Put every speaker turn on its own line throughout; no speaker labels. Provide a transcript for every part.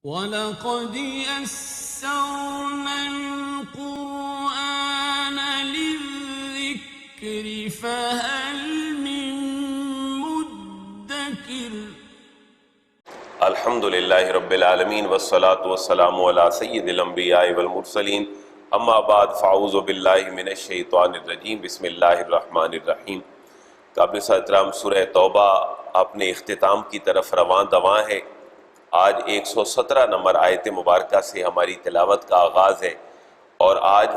وَلَقَدْ يَسَّرْنَا الْقُرْآنَ لِلذِّكْرِ فَهَلْ مِن مُّدَّكِرٍ۔
الحمد للہ رب العالمین والصلاة والسلام علی سید الانبیاء والمرسلین، اما بعد فاعوذ باللہ من الشیطان الرجیم، بسم اللہ الرحمن الرحیم۔ قابل احترام سورہ توبہ اپنے اختتام کی طرف رواں دواں ہے۔ آج 117 نمبر آیت مبارکہ سے ہماری تلاوت کا آغاز ہے، اور آج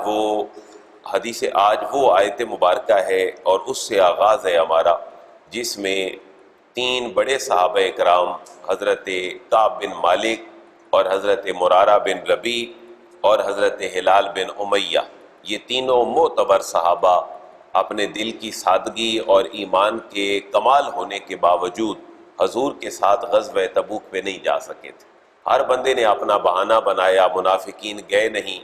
وہ آیت مبارکہ ہے اور اس سے آغاز ہے ہمارا، جس میں 3 بڑے صحابہ اکرام حضرت کعب بن مالک اور حضرت مرارہ بن ربیع اور حضرت ہلال بن امیہ، یہ تینوں معتبر صحابہ اپنے دل کی سادگی اور ایمان کے کمال ہونے کے باوجود حضور کے ساتھ غزوہ تبوک پہ نہیں جا سکے تھے۔ ہر بندے نے اپنا بہانہ بنایا، منافقین گئے نہیں،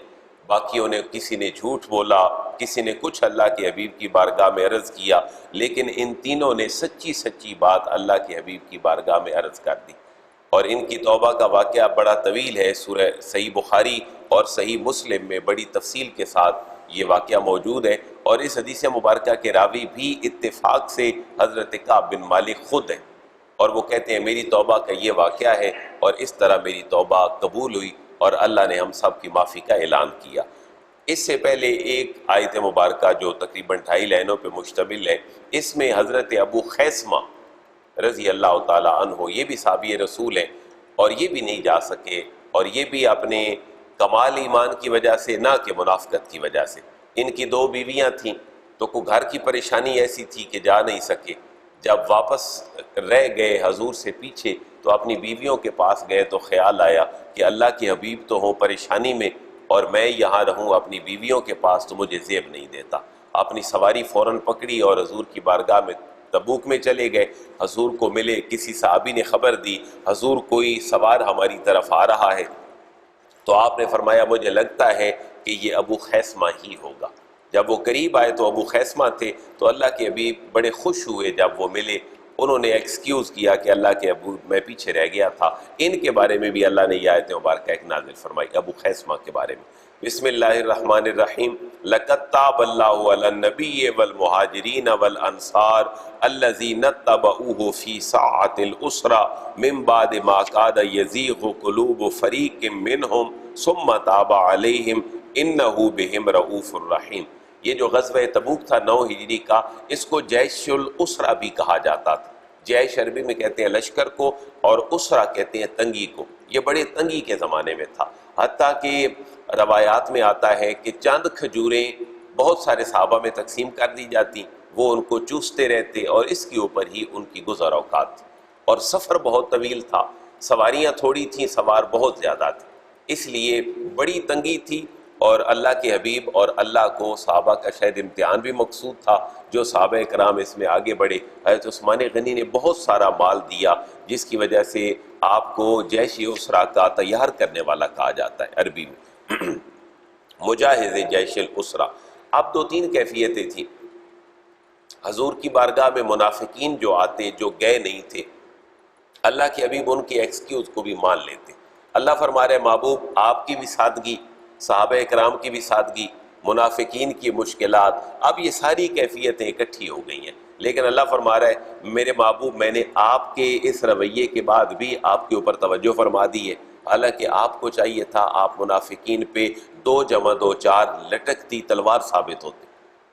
باقیوں نے کسی نے جھوٹ بولا، کسی نے کچھ اللہ کے حبیب کی بارگاہ میں عرض کیا، لیکن ان تینوں نے سچی بات اللہ کے حبیب کی بارگاہ میں عرض کر دی۔ اور ان کی توبہ کا واقعہ بڑا طویل ہے، سورہ صحیح بخاری اور صحیح مسلم میں بڑی تفصیل کے ساتھ یہ واقعہ موجود ہے، اور اس حدیث مبارکہ کے راوی بھی اتفاق سے حضرت کعب بن مالک خود ہیں، اور وہ کہتے ہیں میری توبہ کا یہ واقعہ ہے، اور اس طرح میری توبہ قبول ہوئی اور اللہ نے ہم سب کی معافی کا اعلان کیا۔ اس سے پہلے ایک آیت مبارکہ جو تقریباً 2.5 لائنوں پہ مشتمل ہے، اس میں حضرت ابو خیثمہ رضی اللہ تعالی عنہ، یہ بھی صحابی رسول ہیں، اور یہ بھی نہیں جا سکے، اور یہ بھی اپنے کمال ایمان کی وجہ سے، نہ کہ منافقت کی وجہ سے۔ ان کی 2 بیویاں تھیں، تو کوئی گھر کی پریشانی ایسی تھی کہ جا نہیں سکے۔ جب واپس رہ گئے حضور سے پیچھے تو اپنی بیویوں کے پاس گئے تو خیال آیا کہ اللہ کے حبیب تو ہوں پریشانی میں، اور میں یہاں رہوں اپنی بیویوں کے پاس تو مجھے زیب نہیں دیتا۔ اپنی سواری فوراً پکڑی اور حضور کی بارگاہ میں تبوک میں چلے گئے۔ حضور کو ملے، کسی صحابی نے خبر دی حضور کوئی سوار ہماری طرف آ رہا ہے، تو آپ نے فرمایا مجھے لگتا ہے کہ یہ ابو خیثمہ ہی ہوگا۔ جب وہ قریب آئے تو ابو خیثمہ تھے، تو اللہ کے حبیب بڑے خوش ہوئے جب وہ ملے۔ انہوں نے ایکسکیوز کیا کہ اللہ کے حبیب میں پیچھے رہ گیا تھا۔ ان کے بارے میں بھی اللہ نے یہ آیت مبارکہ ایک نازل فرمائی ابو خیثمہ کے بارے میں۔ بسم اللہ الرحمن الرحیم۔ لَقَدْ تَابَ اللَّهُ عَلَى النَّبِيِّ وَالْمُهَاجِرِينَ وَالْأَنصَارِ الَّذِينَ اتَّبَعُوهُ فِي سَاعَةِ الْعُسْرَةِ مِن بَعْدِ مَا كَادَ يَزِيغُ قُلُوبُ فَرِيقٍ مِّنْهُمْ ثُمَّ تَابَ عَلَيْهِمْ إِنَّهُ بِهِمْ رَءُوفٌ رَحِيمٌ۔ یہ جو غزوہ تبوک تھا 9 ہجری کا، اس کو جیش الاسرہ بھی کہا جاتا تھا۔ جیش عربی میں کہتے ہیں لشکر کو، اور اسرہ کہتے ہیں تنگی کو۔ یہ بڑے تنگی کے زمانے میں تھا، حتیٰ کہ روایات میں آتا ہے کہ چند کھجوریں بہت سارے صحابہ میں تقسیم کر دی جاتی، وہ ان کو چوستے رہتے، اور اس کے اوپر ہی ان کی گزر اوقات تھی۔ اور سفر بہت طویل تھا، سواریاں تھوڑی تھیں، سوار بہت زیادہ تھے، اس لیے بڑی تنگی تھی۔ اور اللہ کے حبیب اور اللہ کو صحابہ کا شاید امتحان بھی مقصود تھا، جو صحابہ کرام اس میں آگے بڑھے۔ حضرت عثمان غنی نے بہت سارا مال دیا، جس کی وجہ سے آپ کو جیش اسرا کا تیار کرنے والا کہا جاتا ہے عربی میں، مجاہز جیش الاسرا۔ اب 2-3 کیفیتیں تھیں۔ حضور کی بارگاہ میں منافقین جو آتے، جو گئے نہیں تھے، اللہ کے حبیب ان کی ایکسکیوز کو بھی مان لیتے۔ اللہ فرما رہے محبوب آپ کی بھی سادگی، صحابہ اکرام کی بھی سادگی، منافقین کی مشکلات، اب یہ ساری کیفیتیں اکٹھی ہو گئی ہیں، لیکن اللہ فرما رہا ہے میرے محبوب میں نے آپ کے اس رویے کے بعد بھی آپ کے اوپر توجہ فرما دی ہے۔ حالانکہ آپ کو چاہیے تھا آپ منافقین پہ 2 + 2 4 لٹکتی تلوار ثابت ہوتے،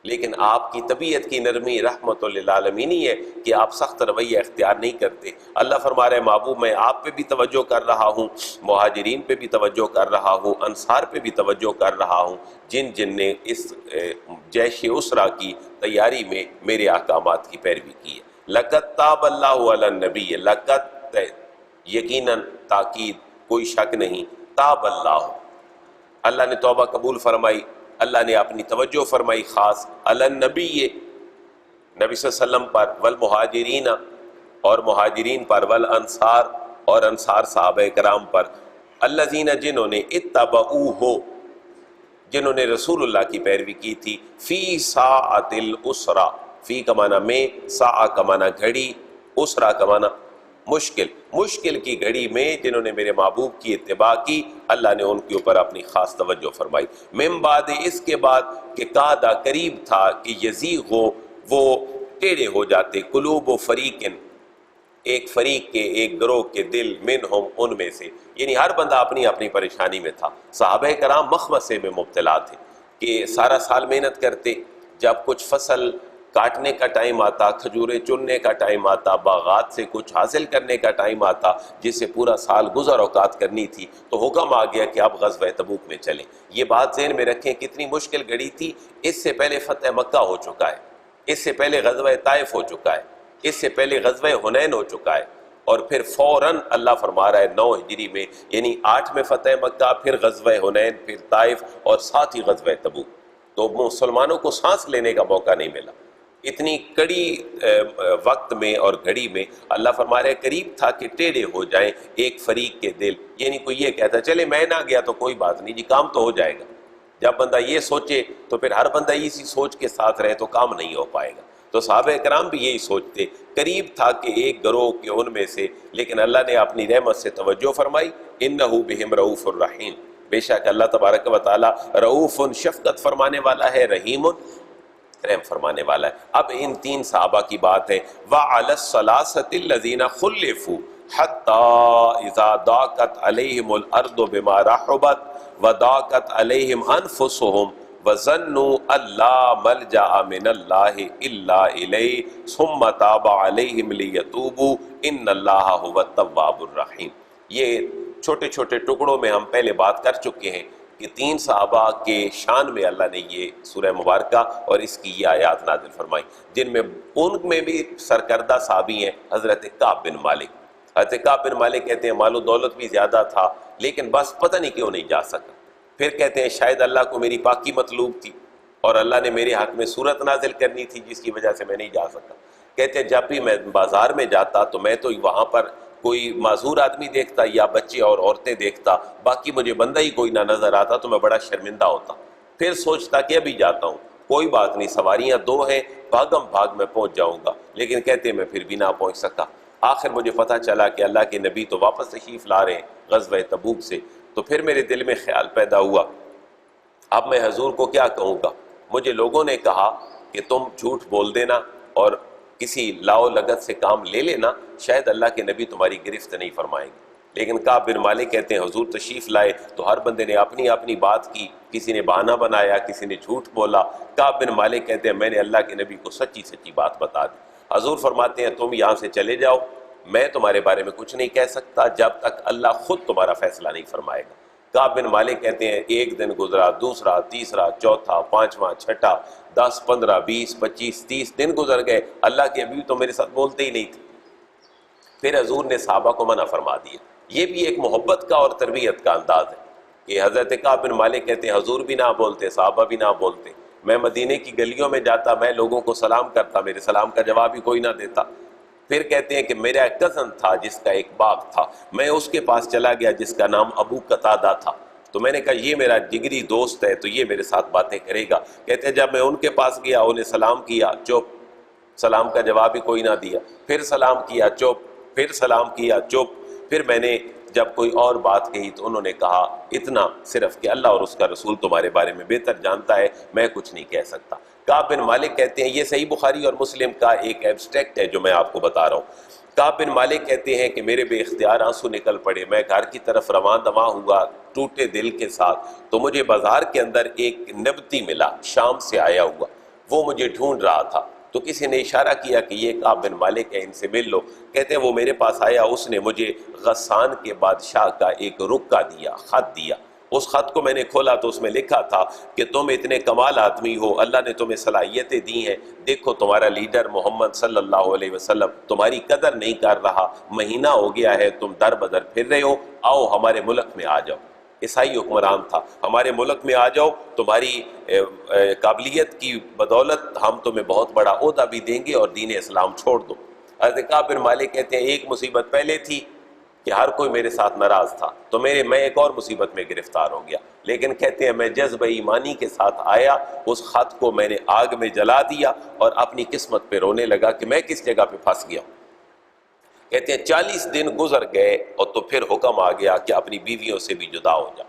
لیکن آپ کی طبیعت کی نرمی رحمت للعالمین ہی ہے کہ آپ سخت رویہ اختیار نہیں کرتے۔ اللہ فرما رہے محبوب میں آپ پہ بھی توجہ کر رہا ہوں، مہاجرین پہ بھی توجہ کر رہا ہوں، انصار پہ بھی توجہ کر رہا ہوں، جن نے اس جیش اسرا کی تیاری میں میرے احکامات کی پیروی کی ہے۔ لَقَدْ تَابَ اللَّهُ عَلَى النَّبِيِّ، لقد یقیناً تاکید، کوئی شک نہیں، تاب اللہ نے توبہ قبول فرمائی، اللہ نے اپنی توجہ فرمائی خاص علی النبی، نبی صلی اللہ علیہ وسلم پر، والمہاجرین اور مہاجرین پر، والانصار اور انصار صحابہ کرام پر، الذین جنہوں نے اتبعوہ جنہوں نے رسول اللہ کی پیروی کی تھی، فی ساعۃ الاسرہ، فی کا معنی میں، ساعہ کا معنی گھڑی، اسرہ کا معنی مشکل کی گھڑی میں جنہوں نے میرے محبوب کی اتباع کی، اللہ نے ان کے اوپر اپنی خاص توجہ فرمائی۔ من بعد، اس کے بعد کہ قادہ قریب تھا کہ یزیغ وہ ٹیڑھے ہو جاتے، قلوب و فریقن، ایک فریق کے، ایک گروہ کے دل، منہم، ان میں سے، یعنی ہر بندہ اپنی اپنی پریشانی میں تھا۔ صحابہ کرام مخمصے میں مبتلا تھے کہ سارا سال محنت کرتے، جب کچھ فصل کاٹنے کا ٹائم آتا، کھجوریں چننے کا ٹائم آتا، باغات سے کچھ حاصل کرنے کا ٹائم آتا، جس سے پورا سال گزر اوقات کرنی تھی، تو حکم آ گیا کہ اب غزوہ تبوک میں چلیں۔ یہ بات ذہن میں رکھیں کتنی مشکل گھڑی تھی۔ اس سے پہلے فتح مکہ ہو چکا ہے، اس سے پہلے غزوہ طائف ہو چکا ہے، اس سے پہلے غزوہ حنین ہو چکا ہے، اور پھر فوراً اللہ فرما رہا ہے 9 ہجری میں، یعنی 8 میں فتح مکہ، پھر غزوہ حنین، پھر طائف، اور ساتھ ہی غزوہ تبوک۔ تو مسلمانوں کو سانس لینے کا موقع نہیں ملا۔ اتنی کڑی وقت میں اور گھڑی میں اللہ فرما رہا ہے قریب تھا کہ ٹیڑھے ہو جائیں ایک فریق کے دل، یعنی کوئی یہ کہتا چلے میں نہ گیا تو کوئی بات نہیں جی، کام تو ہو جائے گا۔ جب بندہ یہ سوچے تو پھر ہر بندہ اسی سوچ کے ساتھ رہے تو کام نہیں ہو پائے گا۔ تو صحابہ کرام بھی یہی سوچتے، قریب تھا کہ ایک گروہ کے ان میں سے، لیکن اللہ نے اپنی رحمت سے توجہ فرمائی۔ انہ بہم رؤوف الرحیم، بے شک اللہ تبارک و تعالی رؤوف، شفقت فرمانے والا ہے، رحیم، رحم فرمانے والا ہے۔ اب ان 3 صحابہ کی بات ہے۔ وَعَلَى الثَّلَاثَةِ الَّذِينَ خُلِّفُوا حَتَّى إِذَا ضَاقَتْ عَلَيْهِمُ الْأَرْضُ بِمَا رَحُبَتْ وَضَاقَتْ عَلَيْهِمْ أَنفُسُهُمْ وَظَنُّوا أَن لَّا مَلْجَأَ مِنَ اللَّهِ إِلَّا إِلَيْهِ ثُمَّ تَابَ عَلَيْهِمْ لِيَتُوبُوا إِنَّ اللَّهَ هُوَ التَّوَّابُ الرَّحِيمُ۔ یہ چھوٹے چھوٹے ٹکڑوں میں ہم پہلے بات کر چکے ہیں کہ 3 صحابہ کے شان میں اللہ نے یہ سورہ مبارکہ اور اس کی یہ آیات نازل فرمائی، جن میں ان میں بھی سرکردہ صحابی ہیں حضرت کعب بن مالک۔ حضرت کعب بن مالک کہتے ہیں مال و دولت بھی زیادہ تھا، لیکن بس پتہ نہیں کیوں نہیں جا سکا۔ پھر کہتے ہیں شاید اللہ کو میری پاکی مطلوب تھی اور اللہ نے میرے حق میں صورت نازل کرنی تھی جس کی وجہ سے میں نہیں جا سکا۔ کہتے ہیں جب بھی میں بازار میں جاتا تو میں تو وہاں پر کوئی معذور آدمی دیکھتا یا بچے اور عورتیں دیکھتا، باقی مجھے بندہ ہی کوئی نہ نظر آتا تو میں بڑا شرمندہ ہوتا۔ پھر سوچتا کہ ابھی جاتا ہوں، کوئی بات نہیں، سواریاں 2 ہیں، بھاگم بھاگ میں پہنچ جاؤں گا، لیکن کہتے ہیں میں پھر بھی نہ پہنچ سکا۔ آخر مجھے پتہ چلا کہ اللہ کے نبی تو واپس تشریف لا رہے ہیں غزوہ تبوک سے، تو پھر میرے دل میں خیال پیدا ہوا اب میں حضور کو کیا کہوں گا۔ مجھے لوگوں نے کہا کہ تم جھوٹ بول دینا اور کسی لاؤ لگت سے کام لے لینا، شاید اللہ کے نبی تمہاری گرفت نہیں فرمائیں گے۔ لیکن کعب بن مالک کہتے ہیں حضور تشریف لائے تو ہر بندے نے اپنی اپنی بات کی، کسی نے بہانہ بنایا، کسی نے جھوٹ بولا۔ کعب بن مالک کہتے ہیں میں نے اللہ کے نبی کو سچی سچی بات بتا دی۔ حضور فرماتے ہیں تم یہاں سے چلے جاؤ، میں تمہارے بارے میں کچھ نہیں کہہ سکتا جب تک اللہ خود تمہارا فیصلہ نہیں فرمائے گا۔ کعب بن مالک کہتے ہیں ایک دن گزرا، دوسرا، تیسرا، چوتھا، 5واں، 6ٹھا، 10، 15، 20، 25، 30 دن گزر گئے، اللہ کے نبی تو میرے ساتھ بولتے ہی نہیں تھے۔ پھر حضور نے صحابہ کو منع فرما دیا۔ یہ بھی ایک محبت کا اور تربیت کا انداز ہے کہ حضرت کعب بن مالک کہتے ہیں حضور بھی نہ بولتے، صحابہ بھی نہ بولتے، میں مدینے کی گلیوں میں جاتا، میں لوگوں کو سلام کرتا، میرے سلام کا جواب ہی کوئی نہ دیتا۔ پھر کہتے ہیں کہ میرا ایک کزن تھا جس کا ایک باغ تھا، میں اس کے پاس چلا گیا جس کا نام ابو قتادہ تھا، تو میں نے کہا یہ میرا جگری دوست ہے تو یہ میرے ساتھ باتیں کرے گا۔ کہتے ہیں جب میں ان کے پاس گیا، انہیں سلام کیا، چپ، سلام کا جواب ہی کوئی نہ دیا، پھر سلام کیا، چپ، پھر سلام کیا، چپ۔ پھر میں نے جب کوئی اور بات کہی تو انہوں نے کہا اتنا صرف کہ اللہ اور اس کا رسول تمہارے بارے میں بہتر جانتا ہے، میں کچھ نہیں کہہ سکتا۔ کعب بن مالک کہتے ہیں یہ صحیح بخاری اور مسلم کا ایک ایبسٹریکٹ ہے جو میں آپ کو بتا رہا ہوں۔ کعب بن مالک کہتے ہیں کہ میرے بے اختیار آنسو نکل پڑے، میں گھر کی طرف رواں دواں ہوا ٹوٹے دل کے ساتھ، تو مجھے بازار کے اندر ایک نبتی ملا، شام سے آیا ہوا، وہ مجھے ڈھونڈ رہا تھا، تو کسی نے اشارہ کیا کہ یہ کعب بن مالک ہے، ان سے مل لو۔ کہتے ہیں وہ میرے پاس آیا، اس نے مجھے غسان کے بادشاہ کا ایک رکہ دیا، خط دیا۔ اس خط کو میں نے کھولا تو اس میں لکھا تھا کہ تم اتنے کمال آدمی ہو، اللہ نے تمہیں صلاحیتیں دی ہیں، دیکھو تمہارا لیڈر محمد صلی اللہ علیہ وسلم تمہاری قدر نہیں کر رہا، مہینہ ہو گیا ہے تم در بدر پھر رہے ہو، آؤ ہمارے ملک میں آ جاؤ۔ عیسائی حکمران تھا، ہمارے ملک میں آ جاؤ، تمہاری قابلیت کی بدولت ہم تمہیں بہت بڑا عہدہ بھی دیں گے اور دین اسلام چھوڑ دو۔ حضرت کعب بن مالک کہتے ہیں ایک مصیبت پہلے تھی کہ ہر کوئی میرے ساتھ ناراض تھا، تو میں ایک اور مصیبت میں گرفتار ہو گیا، لیکن کہتے ہیں میں جذبہ ایمانی کے ساتھ آیا، اس خط کو میں نے آگ میں جلا دیا اور اپنی قسمت پہ رونے لگا کہ میں کس جگہ پہ پھنس گیا۔ کہتے ہیں 40 دن گزر گئے اور تو پھر حکم آ گیا کہ اپنی بیویوں سے بھی جدا ہو جا۔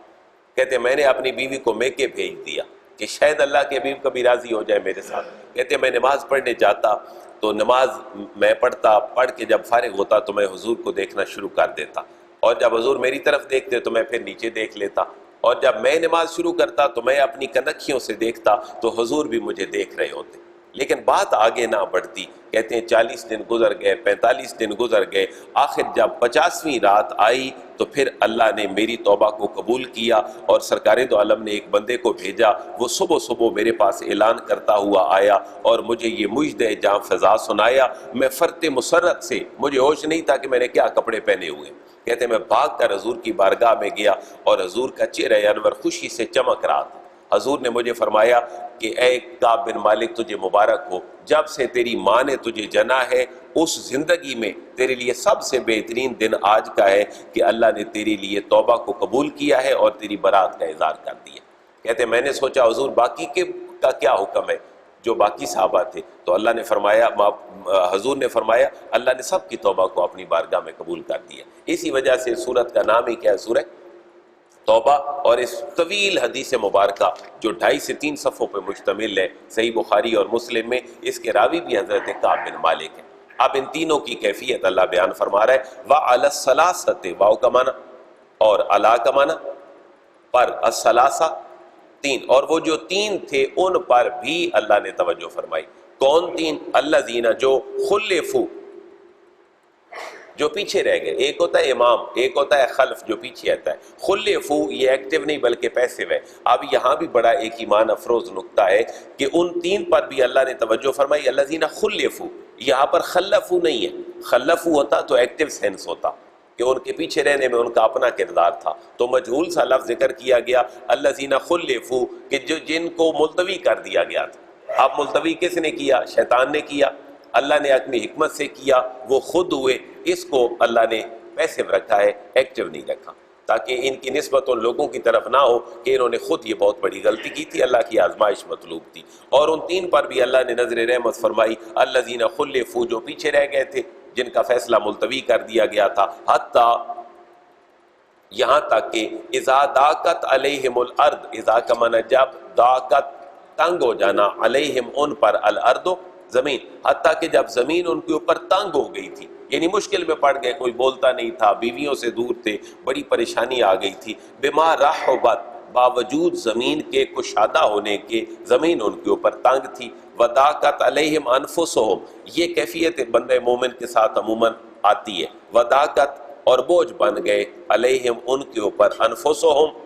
کہتے ہیں میں نے اپنی بیوی کو میکے بھیج دیا کہ شاید اللہ کے حبیب کبھی راضی ہو جائے میرے ساتھ۔ کہتے ہیں میں نماز پڑھنے جاتا تو نماز میں پڑھتا، پڑھ کے جب فارغ ہوتا تو میں حضور کو دیکھنا شروع کر دیتا، اور جب حضور میری طرف دیکھتے تو میں پھر نیچے دیکھ لیتا، اور جب میں نماز شروع کرتا تو میں اپنی کنکھیوں سے دیکھتا تو حضور بھی مجھے دیکھ رہے ہوتے۔ لیکن بات آگے نہ بڑھتی۔ کہتے ہیں 40 دن گزر گئے، 45 دن گزر گئے، آخر جب 50ویں رات آئی تو پھر اللہ نے میری توبہ کو قبول کیا، اور سرکار دو عالم نے ایک بندے کو بھیجا، وہ صبح صبح میرے پاس اعلان کرتا ہوا آیا اور مجھے یہ مجد جاں فضا سنایا۔ میں فرط مسرت سے، مجھے ہوش نہیں تھا کہ میں نے کیا کپڑے پہنے ہوئے۔ کہتے ہیں میں بھاگ کر حضور کی بارگاہ میں گیا اور حضور کا چہرہ انور خوشی سے چمک رہا تھا۔ حضور نے مجھے فرمایا کہ اے کعب بن مالک تجھے مبارک ہو، جب سے تیری ماں نے تجھے جنا ہے اس زندگی میں تیرے لیے سب سے بہترین دن آج کا ہے کہ اللہ نے تیرے لیے توبہ کو قبول کیا ہے اور تیری برات کا اظہار کر دیا۔ کہتے ہیں میں نے سوچا حضور باقی کا کیا حکم ہے، جو باقی صحابہ تھے، تو اللہ نے فرمایا، حضور نے فرمایا اللہ نے سب کی توبہ کو اپنی بارگاہ میں قبول کر دیا۔ اسی وجہ سے سورت کا نام ہی کیا ہے، سورہ توبہ۔ اور اس طویل حدیث مبارکہ جو 2.5 سے 3 صفحوں پہ مشتمل ہے، صحیح بخاری اور مسلم میں، اس کے راوی بھی حضرت کعب بن مالک ہیں۔ اب ان تینوں کی کیفیت اللہ بیان فرما رہا ہے۔ وَعَلَى الثَّلَاثَةِ، واو کا معنی اور علا کا معنی، پر، الثلاثہ 3، اور وہ جو 3 تھے ان پر بھی اللہ نے توجہ فرمائی۔ کون 3؟ الذین، جو خلفوا، جو پیچھے رہ گئے۔ ایک ہوتا ہے امام، ایک ہوتا ہے خلف جو پیچھے آتا ہے۔ خلفو یہ ایکٹیو نہیں بلکہ پیسو ہے۔ اب یہاں بھی بڑا ایک ایمان افروز نقطہ ہے کہ ان 3 پر بھی اللہ نے توجہ فرمائی۔ الذین خلفوا، یہاں پر خلفو نہیں ہے، خلفو ہوتا تو ایکٹیو سینس ہوتا کہ ان کے پیچھے رہنے میں ان کا اپنا کردار تھا، تو مجہول سا لفظ ذکر کیا گیا الذین خلفوا، کہ جن کو ملتوی کر دیا گیا تھا۔ اب ملتوی کس نے کیا؟ شیطان نے کیا، اللہ نے اپنی حکمت سے کیا، وہ خود ہوئے۔ اس کو اللہ نے پیسو رکھا ہے، ایکٹیو نہیں رکھا، تاکہ ان کی نسبت ان لوگوں کی طرف نہ ہو کہ انہوں نے خود یہ بہت بڑی غلطی کی تھی، اللہ کی آزمائش مطلوب تھی۔ اور ان 3 پر بھی اللہ نے نظر رحمت فرمائی، الذین خلفوا، جو پیچھے رہ گئے تھے، جن کا فیصلہ ملتوی کر دیا گیا تھا، حتیٰ، یہاں تک کہ اذا ضاقت علیہم الارض، اذا کا معنی جب، ضاقت تنگ ہو جانا، علیہم ان پر، الارض زمین، حتیٰ کہ جب زمین ان کے اوپر تنگ ہو گئی تھی، یعنی مشکل میں پڑ گئے، کوئی بولتا نہیں تھا، بیویوں سے دور تھے، بڑی پریشانی آ گئی تھی، بما رحبت، باوجود زمین کے کشادہ ہونے کے، زمین ان کے اوپر تنگ تھی۔ وضاقت علیہم انفسہم، یہ کیفیت بندہ مومن کے ساتھ عموماً آتی ہے۔ وضاقت، اور بوجھ بن گئے، علیہم ان کے اوپر، انفسہم،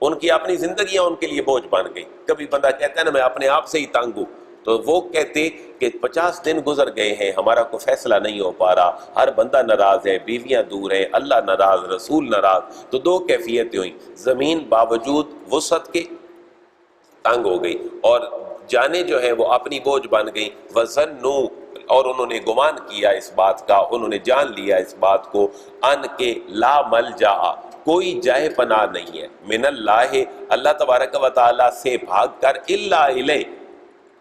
ان کی اپنی زندگیاں ان کے لیے بوجھ بن گئی۔ کبھی بندہ کہتا ہے نا میں اپنے آپ سے ہی تنگ ہوں، تو وہ کہتے کہ 50 دن گزر گئے ہیں، ہمارا کوئی فیصلہ نہیں ہو پا رہا، ہر بندہ ناراض ہے، بیویاں دور ہیں، اللہ ناراض، رسول ناراض۔ تو 2 کیفیتیں ہوئیں، زمین باوجود وسعت کے تنگ ہو گئی، اور جانیں جو ہیں وہ اپنی بوجھ بن گئی۔ وَظَنُّوا، اور انہوں نے گمان کیا اس بات کا، انہوں نے جان لیا اس بات کو، ان کے لا ملجا، کوئی جائے پناہ نہیں ہے، من اللہ، اللہ تبارک و تعالیٰ سے بھاگ کر، الا الیہ،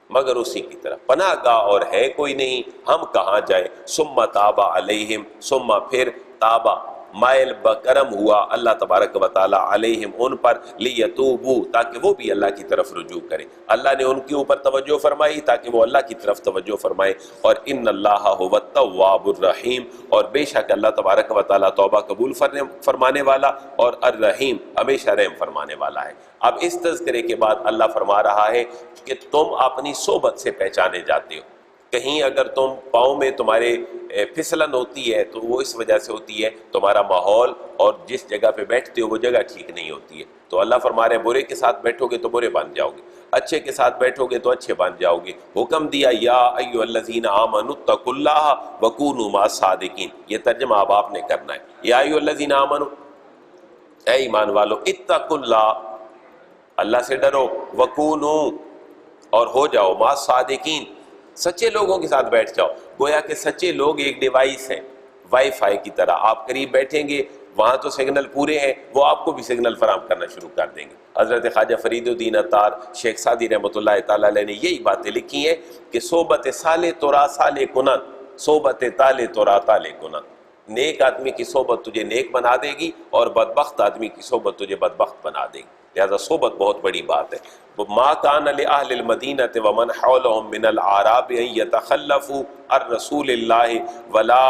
مگر اسی کی طرف، پناہ گاہ اور ہے کوئی نہیں، ہم کہاں جائیں۔ ثم تاب علیہم، ثم پھر تابا، مائل بکرم ہوا اللہ تبارک و تعالیٰ علیہم ان پر، لیتوبوا، تاکہ وہ بھی اللہ کی طرف رجوع کریں۔ اللہ نے ان کے اوپر توجہ فرمائی تاکہ وہ اللہ کی طرف توجہ فرمائیں۔ اور ان اللہ هو التواب الرحیم، اور بے شک اللہ تبارک و تعالیٰ توبہ قبول فرمانے والا اور الرحیم، ہمیشہ رحم فرمانے والا ہے۔ اب اس تذکرے کے بعد اللہ فرما رہا ہے کہ تم اپنی صحبت سے پہچانے جاتے ہو۔ کہیں اگر تم پاؤں میں تمہارے پھسلن ہوتی ہے تو وہ اس وجہ سے ہوتی ہے تمہارا ماحول اور جس جگہ پہ بیٹھتے ہو وہ جگہ ٹھیک نہیں ہوتی ہے۔ تو اللہ فرما رہے ہیں برے کے ساتھ بیٹھو گے تو برے بن جاؤ گے، اچھے کے ساتھ بیٹھو گے تو اچھے بن جاؤ گے۔ حکم دیا یا ایھا الذین آمنوا اتقوا اللہ وکونوا مع الصادقین، یہ ترجمہ اب آپ نے کرنا ہے۔ یا ایھا الذین آمنوا، اے ایمان والو، اتقوا اللہ، اللہ سے ڈرو، وکونوا، اور ہو جاؤ، مع الصادقین، سچے لوگوں کے ساتھ بیٹھ جاؤ۔ گویا کہ سچے لوگ ایک ڈیوائس ہیں، وائی فائی کی طرح، آپ قریب بیٹھیں گے وہاں تو سگنل پورے ہیں، وہ آپ کو بھی سگنل فراہم کرنا شروع کر دیں گے۔ حضرت خواجہ فرید الدین عطار شیخ سعدی رحمۃ اللہ تعالیٰ علیہ نے یہی باتیں لکھی ہیں کہ صحبت صالح ترا صالح کنن، صحبت تالے تو تالے گنا، نیک آدمی کی صحبت تجھے نیک بنا دے گی اور بدبخت آدمی کی صحبت تجھے بدبخت بنا دے گی، لہذا صحبت بہت بڑی بات ہے۔ ما کان لأہل المدینة ومن حولهم من الأعراب ان یتخلفوا عن رسول اللہ ولا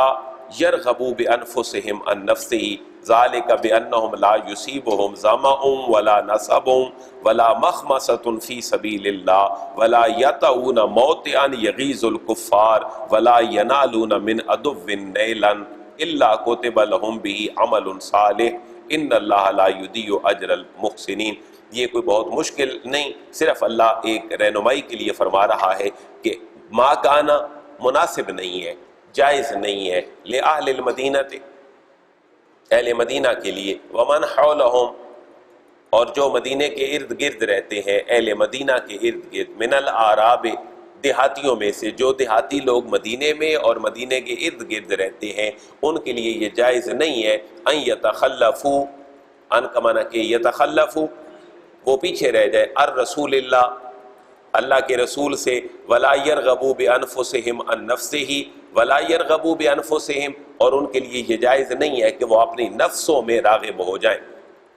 یرغبوا بانفسهم عن نفسه ذلك بأنهم لا يصيبهم ظمأ ولا نصب ولا مخمصة في سبيل الله ولا يطؤون موطئا يغيظ الكفار ولا ينالون من عدو نيلا إلا كتب لهم به عمل صالح ان اللہ لا یضیع اجر المحسنین۔ یہ کوئی بہت مشکل نہیں، صرف اللہ ایک رہنمائی کے لیے فرما رہا ہے کہ ما کانا مناسب نہیں ہے، جائز نہیں ہے، لأہل المدینہ، اہل مدینہ کے لیے، ومن حولہم، اور جو مدینے کے ارد گرد رہتے ہیں، اہل مدینہ کے ارد گرد، من الأعراب، دیہاتیوں میں سے، جو دیہاتی لوگ مدینے میں اور مدینے کے ارد گرد رہتے ہیں، ان کے لیے یہ جائز نہیں ہے ان یتخلفوا، ان کا معنی کہ یتخلفوا، وہ پیچھے رہ جائے، الرسول اللہ کے رسول سے، ولا یرغبوا بانفسہم عن نفسہ، ولا یرغبوا بانفسہم، اور ان کے لیے یہ جائز نہیں ہے کہ وہ اپنی نفسوں میں راغب ہو جائیں،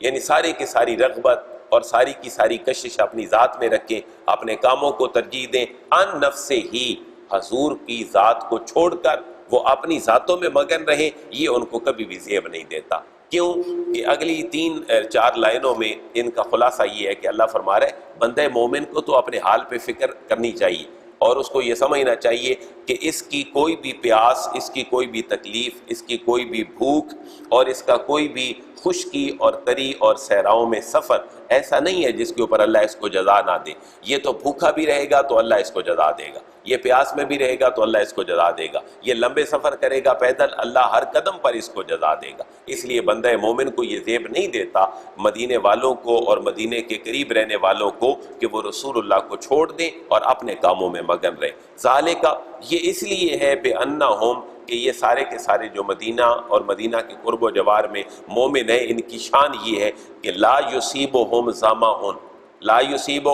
یعنی ساری کی ساری رغبت اور ساری کی ساری کشش اپنی ذات میں رکھیں، اپنے کاموں کو ترجیح دیں، ان نفسہ ہی، حضور کی ذات کو چھوڑ کر وہ اپنی ذاتوں میں مگن رہیں، یہ ان کو کبھی بھی زیب نہیں دیتا۔ کیوں کہ اگلی 3-4 لائنوں میں ان کا خلاصہ یہ ہے کہ اللہ فرما رہا ہے بندہ مومن کو تو اپنے حال پہ فکر کرنی چاہیے، اور اس کو یہ سمجھنا چاہیے کہ اس کی کوئی بھی پیاس، اس کی کوئی بھی تکلیف، اس کی کوئی بھی بھوک اور اس کا کوئی بھی خشکی اور تری اور صحراؤں میں سفر ایسا نہیں ہے جس کے اوپر اللہ اس کو جزا نہ دے۔ یہ تو بھوکا بھی رہے گا تو اللہ اس کو جزا دے گا، یہ پیاس میں بھی رہے گا تو اللہ اس کو جزا دے گا، یہ لمبے سفر کرے گا پیدل، اللہ ہر قدم پر اس کو جزا دے گا۔ اس لیے بندہ مومن کو یہ زیب نہیں دیتا مدینے والوں کو اور مدینے کے قریب رہنے والوں کو کہ وہ رسول اللہ کو چھوڑ دیں اور اپنے کاموں میں مگن رہیں۔ ذالک، یہ اس لیے ہے بأنہم، کہ یہ سارے کے سارے جو مدینہ اور مدینہ کے قرب و جوار میں مومن ہیں، ان کی شان یہ ہے کہ لا یصیبہم ظمأ، لا یصیب،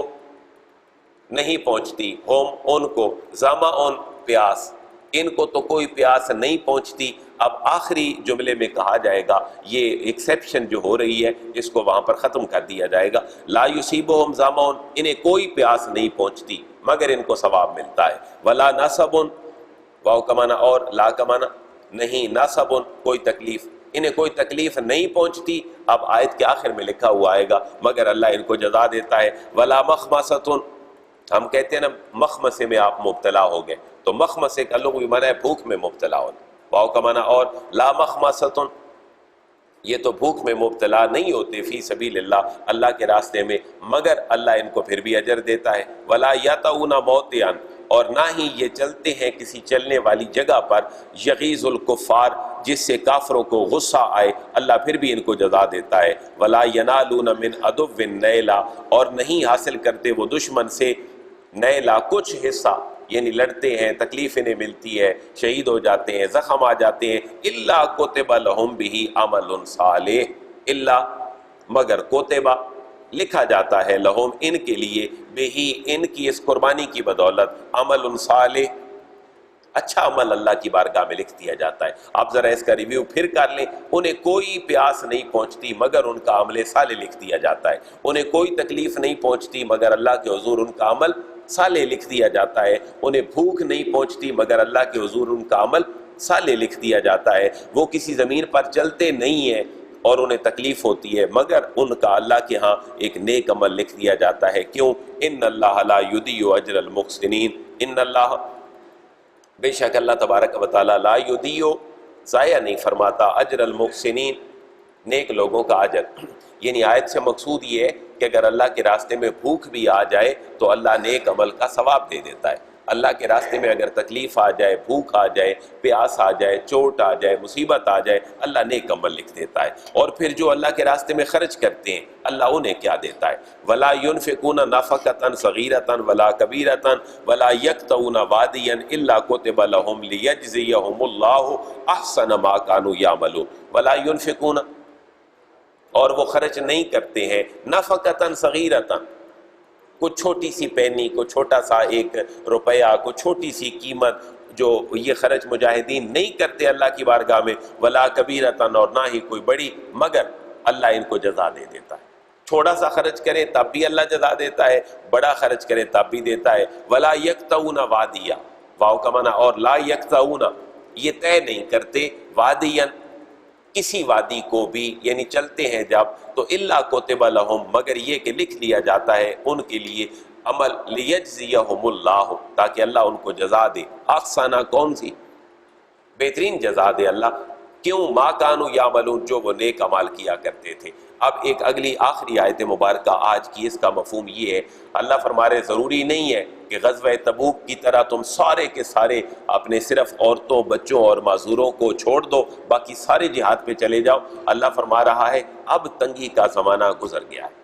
نہیں پہنچتی، ہم ان کو، ظمأ پیاس، ان کو تو کوئی پیاس نہیں پہنچتی۔ اب آخری جملے میں کہا جائے گا، یہ ایکسیپشن جو ہو رہی ہے اس کو وہاں پر ختم کر دیا جائے گا، لا یصیبہم ظمأ، انہیں کوئی پیاس نہیں پہنچتی مگر ان کو ثواب ملتا ہے، ولا نصب، واو کا معنی اور لا کا معنی نہیں، نصب کوئی تکلیف، انہیں کوئی تکلیف نہیں پہنچتی۔ اب آیت کے آخر میں لکھا ہوا آئے گا مگر اللہ ان کو جزا دیتا ہے، ولا مخمصۃ، ہم کہتے ہیں نا مخمصے میں آپ مبتلا ہو گئے، تو مخمصے کا لغوی معنی ہے بھوک میں مبتلا ہونا، واو کا معنی اور لا مخمصۃ، یہ تو بھوک میں مبتلا نہیں ہوتے فی سبیل اللہ، اللہ کے راستے میں، مگر اللہ ان کو پھر بھی اجر دیتا ہے، ولا یطؤون موطئا، اور نہ ہی یہ چلتے ہیں کسی چلنے والی جگہ پر، یغیظ الکفار، جس سے کافروں کو غصہ آئے، اللہ پھر بھی ان کو جزا دیتا ہے، ولا ینالون من عدو نیلا، اور نہیں حاصل کرتے وہ دشمن سے نیلا کچھ حصہ، یعنی لڑتے ہیں، تکلیف انہیں ملتی ہے، شہید ہو جاتے ہیں، زخم آ جاتے ہیں، الا کتب لہم بہ عمل صالح، الا مگر کوتبہ لکھا جاتا ہے، لہم ان کے لیے، بہی ان کی اس قربانی کی بدولت، عمل صالح، اچھا عمل اللہ کی بارگاہ میں لکھ دیا جاتا ہے۔ آپ ذرا اس کا ریویو پھر کر لیں، انہیں کوئی پیاس نہیں پہنچتی مگر ان کا عمل صالح لکھ دیا جاتا ہے، انہیں کوئی تکلیف نہیں پہنچتی مگر اللہ کے حضور ان کا عمل صالح لکھ دیا جاتا ہے، انہیں بھوک نہیں پہنچتی مگر اللہ کے حضور ان کا عمل صالح لکھ دیا جاتا ہے، وہ کسی زمین پر چلتے نہیں ہیں اور انہیں تکلیف ہوتی ہے مگر ان کا اللہ کے ہاں ایک نیک عمل لکھ دیا جاتا ہے۔ کیوں؟ ان اللہ لا یضیع اجر المحسنین، ان اللہ، بے شک اللہ تبارک و تعالی، لا یضیع، ضائع نہیں فرماتا، اجر المحسنین، نیک لوگوں کا اجر۔ یعنی آیت سے مقصود یہ ہے کہ اگر اللہ کے راستے میں بھوک بھی آ جائے تو اللہ نیک عمل کا ثواب دے دیتا ہے۔ اللہ کے راستے میں اگر تکلیف آ جائے، بھوک آ جائے، پیاس آ جائے، چوٹ آ جائے، مصیبت آ جائے، اللہ نیک عمل لکھ دیتا ہے۔ اور پھر جو اللہ کے راستے میں خرچ کرتے ہیں اللہ انہیں کیا دیتا ہے، ولا ينفقون نفقة صغيرة ولا كبيرة ولا يقطعون واديا الا كتب لهم ليجزيهم الله احسن ما كانوا يعملون، ولا ينفقون، اور وہ خرچ نہیں کرتے ہیں، نفقة صغيرة، کچھ چھوٹی سی پینی، کو چھوٹا سا 1 روپیہ، کو چھوٹی سی قیمت جو یہ خرچ مجاہدین نہیں کرتے اللہ کی بارگاہ میں، ولا کبیرتن، اور نہ ہی کوئی بڑی، مگر اللہ ان کو جزا دے دیتا ہے۔ تھوڑا سا خرچ کریں تب بھی اللہ جزا دیتا ہے، بڑا خرچ کریں تب بھی دیتا ہے۔ ولا یقطعون وادیا، واو کا معنی، اور لا یقطعون، یہ طے نہیں کرتے، وادیا، کسی وادی کو بھی، یعنی چلتے ہیں جب تو الا کتب لہم، مگر یہ کہ لکھ لیا جاتا ہے ان کے لیے عمل، لیجزیہم اللہ، تاکہ اللہ ان کو جزا دے، احسن، کون سی؟ بہترین جزا دے اللہ، کیوں؟ ما کانوا یعملون، جو وہ نیک اعمال کیا کرتے تھے۔ اب ایک اگلی آخری آیت مبارکہ آج کی، اس کا مفہوم یہ ہے، اللہ فرما رہے ضروری نہیں ہے کہ غزوہ تبوک کی طرح تم سارے کے سارے اپنے صرف عورتوں، بچوں اور معذوروں کو چھوڑ دو، باقی سارے جہاد پہ چلے جاؤ۔ اللہ فرما رہا ہے اب تنگی کا زمانہ گزر گیا ہے،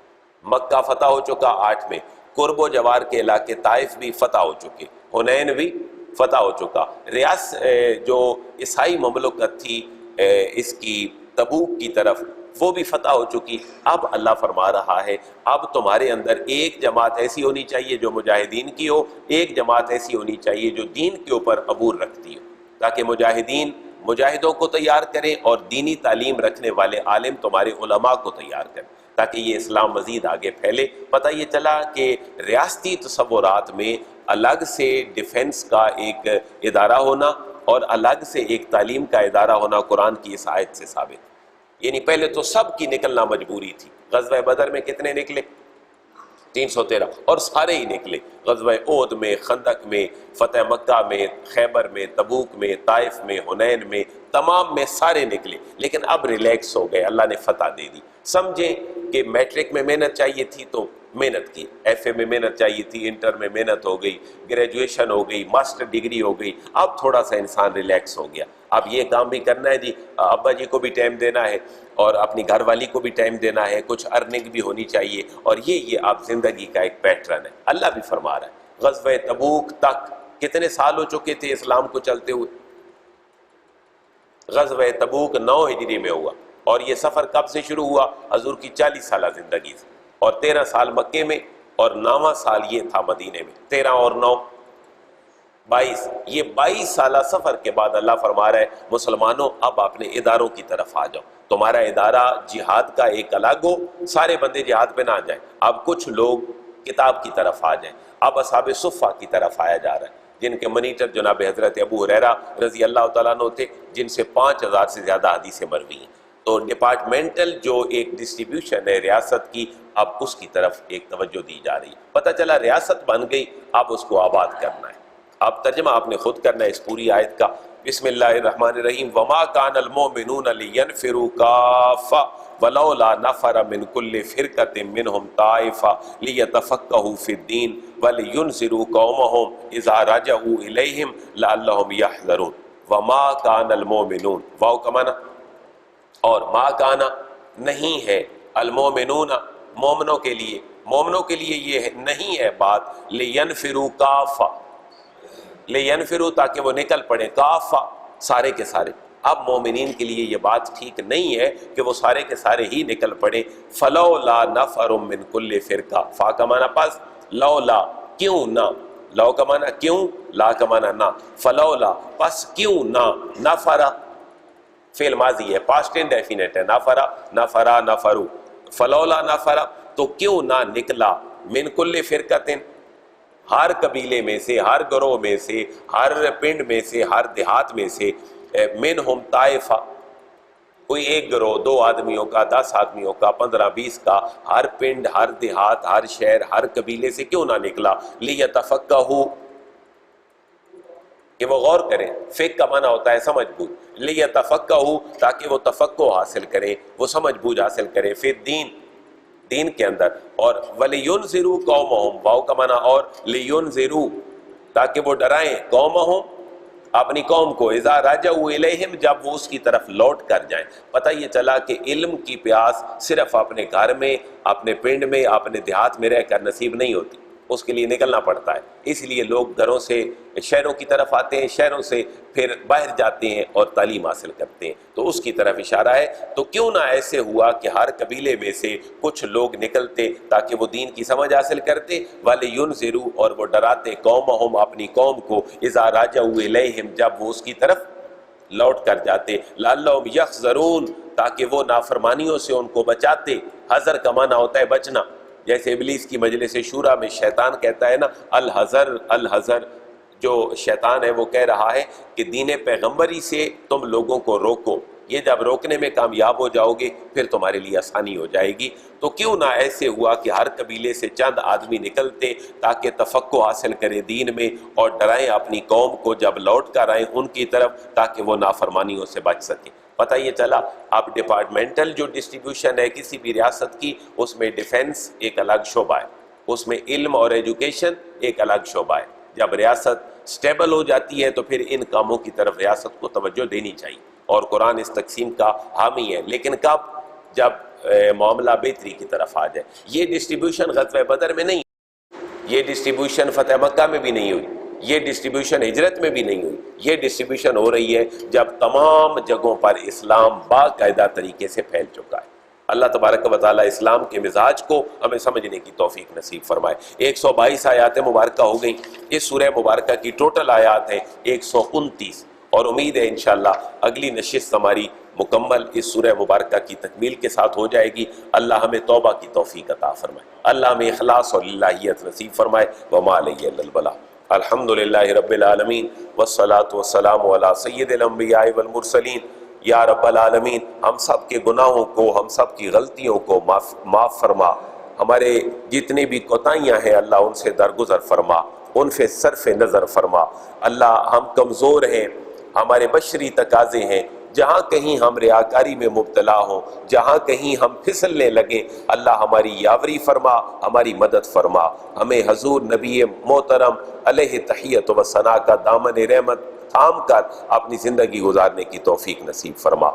مکہ فتح ہو چکا 8 میں، قرب و جوار کے علاقے طائف بھی فتح ہو چکے، حنین بھی فتح ہو چکا، جو عیسائی مملکت تھی اس کی تبوک کی طرف، وہ بھی فتح ہو چکی۔ اب اللہ فرما رہا ہے اب تمہارے اندر ایک جماعت ایسی ہونی چاہیے جو مجاہدین کی ہو، ایک جماعت ایسی ہونی چاہیے جو دین کے اوپر عبور رکھتی ہو، تاکہ مجاہدوں کو تیار کریں اور دینی تعلیم رکھنے والے عالم تمہارے علماء کو تیار کریں، تاکہ یہ اسلام مزید آگے پھیلے۔ پتہ یہ چلا کہ ریاستی تصورات میں الگ سے ڈیفنس کا ایک ادارہ ہونا اور الگ سے ایک تعلیم کا ادارہ ہونا قرآن کی اس آیت سے ثابت ہے۔ یعنی پہلے تو سب کی نکلنا مجبوری تھی۔ غزوہ بدر میں کتنے نکلے؟ 313، اور سارے ہی نکلے، غزوہ احد میں، خندق میں، فتح مکہ میں، خیبر میں، تبوک میں، طائف میں، حنین میں، تمام میں سارے نکلے، لیکن اب ریلیکس ہو گئے، اللہ نے فتح دے دی۔ سمجھیں کہ میٹرک میں محنت چاہیے تھی تو محنت کی، ایف اے میں محنت چاہیے تھی، انٹر میں محنت ہو گئی، گریجویشن ہو گئی، ماسٹر ڈگری ہو گئی، اب تھوڑا سا انسان ریلیکس ہو گیا، اب یہ کام بھی کرنا ہے جی، ابا جی کو بھی ٹائم دینا ہے اور اپنی گھر والی کو بھی ٹائم دینا ہے، کچھ ارننگ بھی ہونی چاہیے، اور یہ اب زندگی کا ایک پیٹرن ہے۔ اللہ بھی فرما رہا ہے غزوہ تبوک تک کتنے سال ہو چکے تھے اسلام کو چلتے ہوئے؟ غزوہ تبوک 9 ہجری میں ہوا، اور یہ سفر کب سے شروع ہوا؟ حضور کی 40 سالہ زندگی سے، اور 13 سال مکے میں، اور 9واں سال یہ تھا مدینے میں، 13 اور 9 22، یہ 22 سالہ سفر کے بعد اللہ فرما رہا ہے مسلمانوں اب اپنے اداروں کی طرف آ جاؤ، تمہارا ادارہ جہاد کا ایک الگ ہو، سارے بندے جہاد پہ نہ جائیں، اب کچھ لوگ کتاب کی طرف آ جائیں، اب اصحاب صفہ کی طرف آیا جا رہا ہے، جن کے منیٹر جناب حضرت ابو ہریرہ رضی اللہ تعالیٰ عنہ تھے، جن سے 5000 سے زیادہ حدیثیں مروی ہیں۔ تو ڈپارٹمنٹل جو ایک ڈسٹریبیوشن ہے ریاست کی، اب اس کی طرف ایک توجہ دی جا رہی ہے۔ پتہ چلا ریاست بن گئی، اب اس کو آباد کرنا ہے۔ اب ترجمہ آپ نے خود کرنا ہے اس پوری آیت کا۔ بسم اللہ الرحمن الرحیم، وما کان المؤمنون لینفروا کافہ ولولا نفر من کل فرقۃ منہم طائفہ لیتفقہوا فی الدین ولینذروا قومہم اذا رجعوا الیہم لعلہم یحذرون۔ وما کان المؤمنون، واو کا معنی، اور ما کانا نہیں ہے، المومنون مومنوں کے لیے یہ نہیں ہے بات، لینفروا کافہ، لینفروا تاکہ وہ نکل پڑے، کافہ سارے کے سارے۔ اب مومنین کے لیے یہ بات ٹھیک نہیں ہے کہ وہ سارے کے سارے ہی نکل پڑے۔ فلولا نفر من کل فرقہ، فا کا معنی پس، لولا کیوں نہ، لو کا معنی کیوں، لا کا معنی نہ، فلولا پس کیوں نہ، نفر فعل ماضی ہے، پاسٹ انڈیفینٹ ہے، نفرا نفرا نفرو، فلولا نفرا تو کیوں نہ نکلا، من کل فرقتن ہر قبیلے میں سے، ہر گروہ میں سے، ہر پنڈ میں سے، ہر دیہات میں سے، منہم طائفہ کوئی ایک گروہ، 2 آدمیوں کا، 10 آدمیوں کا، 15 20 کا، ہر پنڈ، ہر دیہات، ہر شہر، ہر قبیلے سے کیوں نہ نکلا، لیتفقہوا کہ وہ غور کریں، فقہ کا معنی ہوتا ہے سمجھ بوجھ، لیتفقہوا تاکہ وہ تفقہ حاصل کریں، وہ سمجھ بوجھ حاصل کریں، فی الدین دین کے اندر، اور وَلِيُنذِرُوا قَوْمَهُمْ، واو کا معنی اور، لِيُنذِرُوا تاکہ وہ ڈرائیں، قومہم اپنی قوم کو، اذا رجعوا الیہم جب وہ اس کی طرف لوٹ کر جائیں۔ پتہ یہ چلا کہ علم کی پیاس صرف اپنے گھر میں، اپنے پنڈ میں، اپنے دیہات میں رہ کر نصیب نہیں ہوتی، اس کے لیے نکلنا پڑتا ہے، اس لیے لوگ گھروں سے شہروں کی طرف آتے ہیں، شہروں سے پھر باہر جاتے ہیں اور تعلیم حاصل کرتے ہیں، تو اس کی طرف اشارہ ہے۔ تو کیوں نہ ایسے ہوا کہ ہر قبیلے میں سے کچھ لوگ نکلتے تاکہ وہ دین کی سمجھ حاصل کرتے، وَلِيُنذِرُوا، اور وہ ڈراتے قومہم، اپنی قوم کو، اِذَا رَجَعُوا إِلَيْهِمْ، جب وہ اس کی طرف لوٹ کر جاتے، لعلہم یحذرون، تاکہ وہ نافرمانیوں سے ان کو بچاتے۔ حذر کا معنی ہوتا ہے بچنا، جیسے ابلیس کی مجلس شورا میں شیطان کہتا ہے نا الحذر الحذر، جو شیطان ہے وہ کہہ رہا ہے کہ دین پیغمبری سے تم لوگوں کو روکو، یہ جب روکنے میں کامیاب ہو جاؤ گے پھر تمہارے لیے آسانی ہو جائے گی۔ تو کیوں نہ ایسے ہوا کہ ہر قبیلے سے چند آدمی نکلتے تاکہ تفقہ حاصل کرے دین میں اور ڈرائیں اپنی قوم کو جب لوٹ کر آئیں ان کی طرف تاکہ وہ نافرمانیوں سے بچ سکیں۔ پتہ یہ چلا اب ڈپارٹمنٹل جو ڈسٹریبیوشن ہے کسی بھی ریاست کی، اس میں ڈیفنس ایک الگ شعبہ ہے، اس میں علم اور ایجوکیشن ایک الگ شعبہ ہے۔ جب ریاست سٹیبل ہو جاتی ہے تو پھر ان کاموں کی طرف ریاست کو توجہ دینی چاہیے، اور قرآن اس تقسیم کا حامی ہے، لیکن کب؟ جب معاملہ بہتری کی طرف آ جائے۔ یہ ڈسٹریبیوشن غزوہ بدر میں نہیں، یہ ڈسٹریبیوشن فتح مکہ میں بھی نہیں ہوئی، یہ ڈسٹریبیوشن ہجرت میں بھی نہیں ہوئی، یہ ڈسٹریبیوشن ہو رہی ہے جب تمام جگہوں پر اسلام باقاعدہ طریقے سے پھیل چکا ہے۔ اللہ تبارک و تعالیٰ اسلام کے مزاج کو ہمیں سمجھنے کی توفیق نصیب فرمائے۔ 122 آیات مبارکہ ہو گئیں، اس سورہ مبارکہ کی ٹوٹل آیات ہیں 129، اور امید ہے انشاءاللہ اگلی نشست ہماری مکمل اس سورہ مبارکہ کی تکمیل کے ساتھ ہو جائے گی۔ اللہ ہمیں توبہ کی توفیق عطا فرمائے، اللہ ہمیں اخلاص اور للہیت نصیب فرمائے۔ وما علیہ الا البلاغ۔ الحمدللہ رب العالمین والصلاة والسلام علی سید الانبیاء والمرسلین۔ یا رب العالمین، ہم سب کے گناہوں کو، ہم سب کی غلطیوں کو معاف فرما، ہمارے جتنی بھی کوتاہیاں ہیں اللہ ان سے درگزر فرما، ان سے صرف نظر فرما۔ اللہ ہم کمزور ہیں، ہمارے بشری تقاضے ہیں، جہاں کہیں ہم ریاکاری میں مبتلا ہوں، جہاں کہیں ہم پھسلنے لگیں، اللہ ہماری یاوری فرما، ہماری مدد فرما، ہمیں حضور نبی محترم علیہ تحیت و ثنا کا دامن رحمت تھام کر اپنی زندگی گزارنے کی توفیق نصیب فرما۔